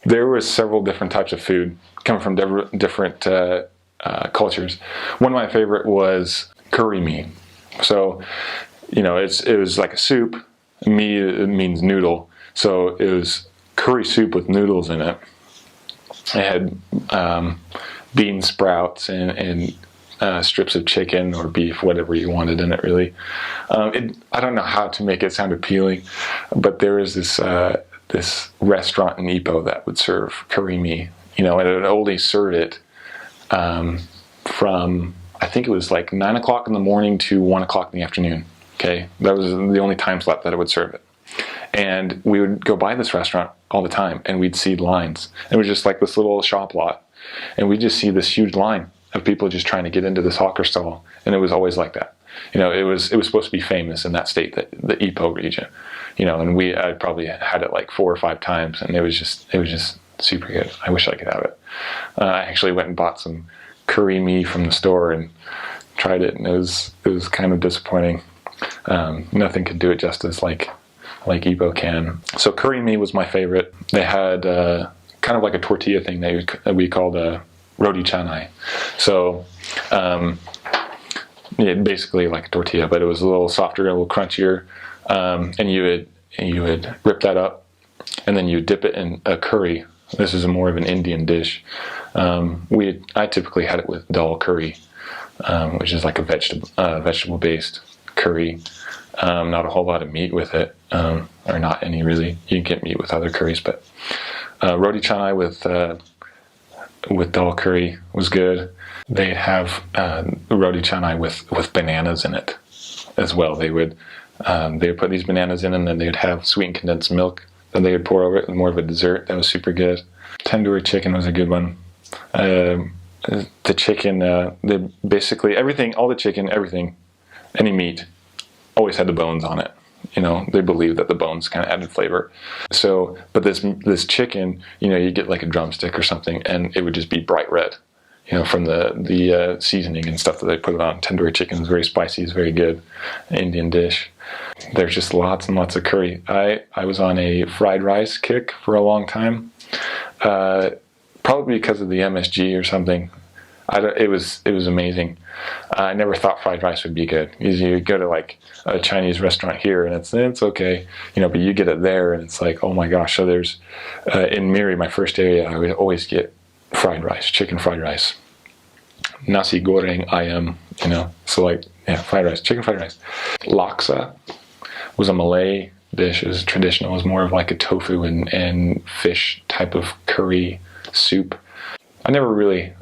There were several different types of food coming from different cultures. One of my favorite was curry mee. So, you know, it was like a soup. Mee, it means noodle. So it was curry soup with noodles in it. It had bean sprouts and strips of chicken or beef, whatever you wanted in it, really. I don't know how to make it sound appealing, but there is this restaurant in Ipoh that would serve curry mee, you know, and it would only serve it from, I think it was like 9 o'clock in the morning to 1 o'clock in the afternoon. Okay, that was the only time slot that it would serve it. And we would go by this restaurant all the time, and we'd see lines. It was just like this little shop lot, and we'd just see this huge line of people just trying to get into this hawker stall, and it was always like that. You know, it was supposed to be famous in that state, the Ipoh region. You know, and I probably had it like 4 or 5 times, and it was just super good. I wish I could have it. I actually went and bought some curry mee from the store and tried it, and it was kind of disappointing. Nothing could do it justice like Ipoh can. So curry mee was my favorite. They had kind of like a tortilla thing that we called roti canai. So yeah, basically like a tortilla, but it was a little softer, a little crunchier. And you would rip that up, and then you dip it in a curry. This is more of an Indian dish. I typically had it with dal curry, which is like a vegetable-based curry. Not a whole lot of meat with it, or not any really. You can get meat with other curries, but roti canai with dal curry was good. They'd have roti canai with bananas in it as well. They would put these bananas in, and then they would have sweetened condensed milk that they would pour over it, more of a dessert. That was super good. Tandoori chicken was a good one. The chicken, they basically everything, all the chicken, everything, any meat, always had the bones on it. You know, they believed that the bones kind of added flavor. So, but this chicken, you know, you get like a drumstick or something, and it would just be bright red. You know, from the seasoning and stuff that they put it on. Tandoori chicken is very spicy, it's very good. Indian dish. There's just lots and lots of curry. I was on a fried rice kick for a long time. Probably because of the MSG or something. It was amazing. I never thought fried rice would be good. You go to like a Chinese restaurant here, and it's okay, you know, but you get it there, and it's like, oh my gosh. So there's in Miri, my first area, I would always get fried rice, chicken fried rice, nasi goreng ayam, you know, so like, yeah, fried rice, chicken fried rice. Laksa was a Malay dish. It was traditional. It was more of like a tofu and fish type of curry soup. I never really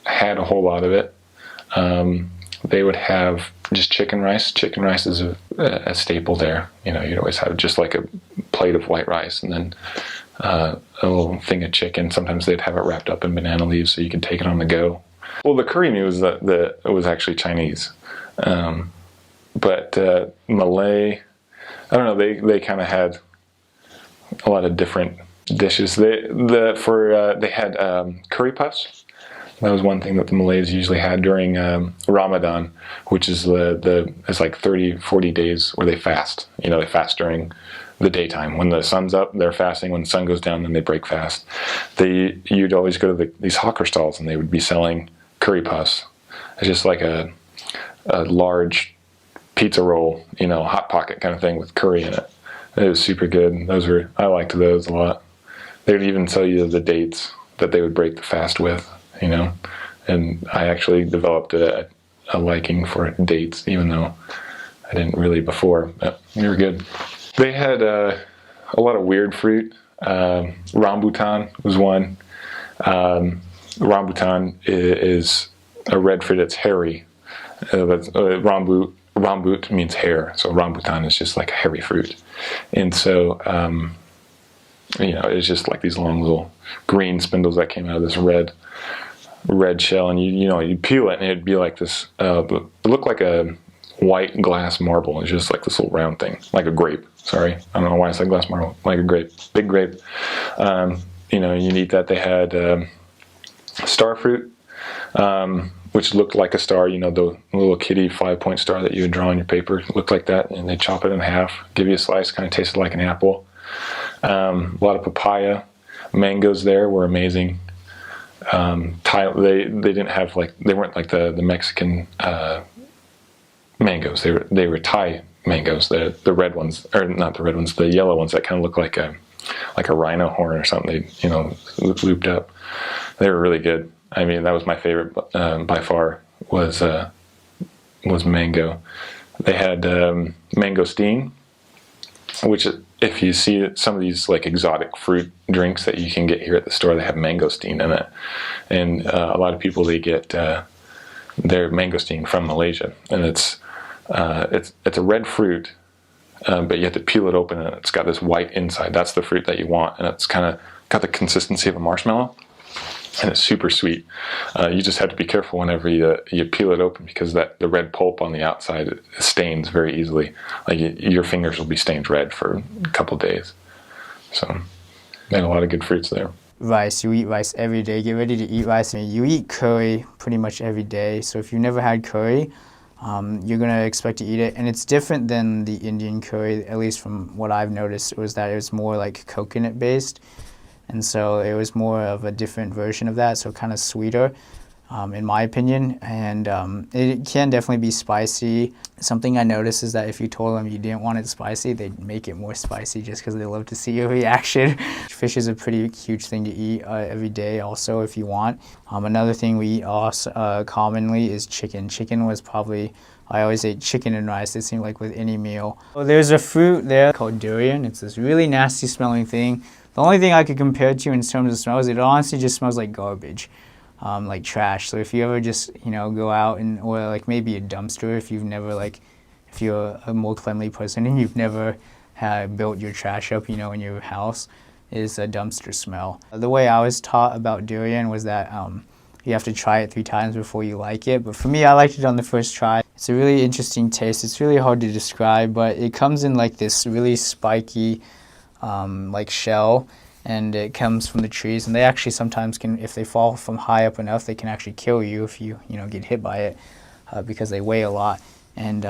had a whole lot of it. They would have just chicken rice. Chicken rice is a staple there. You know, you'd always have just like a plate of white rice, and then a little thing of chicken. Sometimes they'd have it wrapped up in banana leaves so you could take it on the go. Well, the curry mee was it was actually Chinese, but Malay, I don't know. They kind of had a lot of different dishes. They had curry puffs. That was one thing that the Malays usually had during Ramadan, which is it's like 30-40 days where they fast. You know, they fast during the daytime. When the sun's up, they're fasting. When the sun goes down, then they break fast. You'd always go to these hawker stalls, and they would be selling curry puffs. It's just like a large pizza roll, you know, hot pocket kind of thing with curry in it. It was super good. I liked those a lot. They would even tell you the dates that they would break the fast with, you know. And I actually developed a liking for dates, even though I didn't really before. But they were good. They had a lot of weird fruit. Rambutan was one. Rambutan is a red fruit that's hairy. Rambut means hair, so rambutan is just like a hairy fruit. And so, you know, it's just like these long little green spindles that came out of this red shell, and you peel it, and it'd be like this. It looked like a white glass marble. It's just like this little round thing, like a grape. Sorry, I don't know why I said glass marble. Like a grape, big grape. You know, you'd eat that. They had star fruit, which looked like a star. You know, the little kitty 5-point star that you would draw on your paper. It looked like that, and they chop it in half, give you a slice, kind of tasted like an apple. A lot of papaya. Mangoes there were amazing. They didn't have they weren't like the Mexican mangoes. They were Thai mangoes, the red ones, or not the red ones, the yellow ones that kind of look like a rhino horn or something. They looped up. They were really good. I mean, that was my favorite by far. Was mango. They had Mangosteen, which if you see some of these like exotic fruit drinks that you can get here at the store, they have mangosteen in it, and a lot of people, they get their mangosteen from Malaysia, and it's a red fruit, but you have to peel it open, and it's got this white inside. That's the fruit that you want, and it's kind of got the consistency of a marshmallow, and it's super sweet. You just have to be careful whenever you peel it open, because the red pulp on the outside stains very easily. Like your fingers will be stained red for a couple days. So they had a lot of good fruits there. Rice, you eat rice every day. Get ready to eat rice. I mean, you eat curry pretty much every day. So if you've never had curry, you're gonna expect to eat it. And it's different than the Indian curry, at least from what I've noticed, was that it was more like coconut based. And so it was more of a different version of that, so kind of sweeter, in my opinion. And it can definitely be spicy. Something I noticed is that if you told them you didn't want it spicy, they'd make it more spicy just because they love to see your reaction. Fish is a pretty huge thing to eat every day also if you want. Another thing we eat also, commonly is chicken. Chicken was probably, I always ate chicken and rice, it seemed like, with any meal. So there's a fruit there called durian. It's this really nasty smelling thing. The only thing I could compare it to in terms of smell is it honestly just smells like garbage, like trash. So if you ever just, go out or like maybe a dumpster, if you're a more cleanly person and you've never built your trash up, in your house, is a dumpster smell. The way I was taught about durian was that you have to try it 3 times before you like it. But for me, I liked it on the first try. It's a really interesting taste. It's really hard to describe, but it comes in like this really spiky, like shell, and it comes from the trees, and they actually sometimes can, if they fall from high up enough, they can actually kill you if you get hit by it, because they weigh a lot. And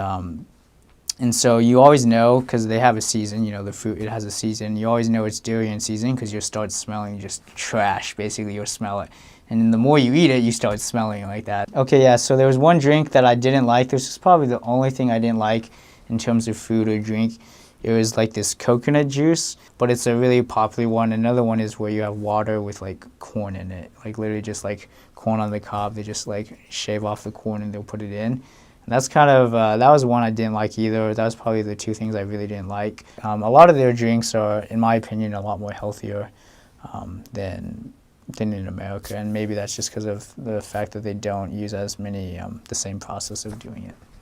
so you always know, because they have a season, the fruit, it has a season, you always know it's durian season because you'll start smelling just trash. Basically, you'll smell it, and then the more you eat it, you start smelling like that. Okay, yeah, so there was one drink that I didn't like. This is probably the only thing I didn't like in terms of food or drink. It was like this coconut juice, but it's a really popular one. Another one is where you have water with like corn in it, like literally just like corn on the cob. They just like shave off the corn and they'll put it in. And that's kind of, that was one I didn't like either. That was probably the 2 things I really didn't like. A lot of their drinks are, in my opinion, a lot more healthier than in America. And maybe that's just because of the fact that they don't use as many, the same process of doing it.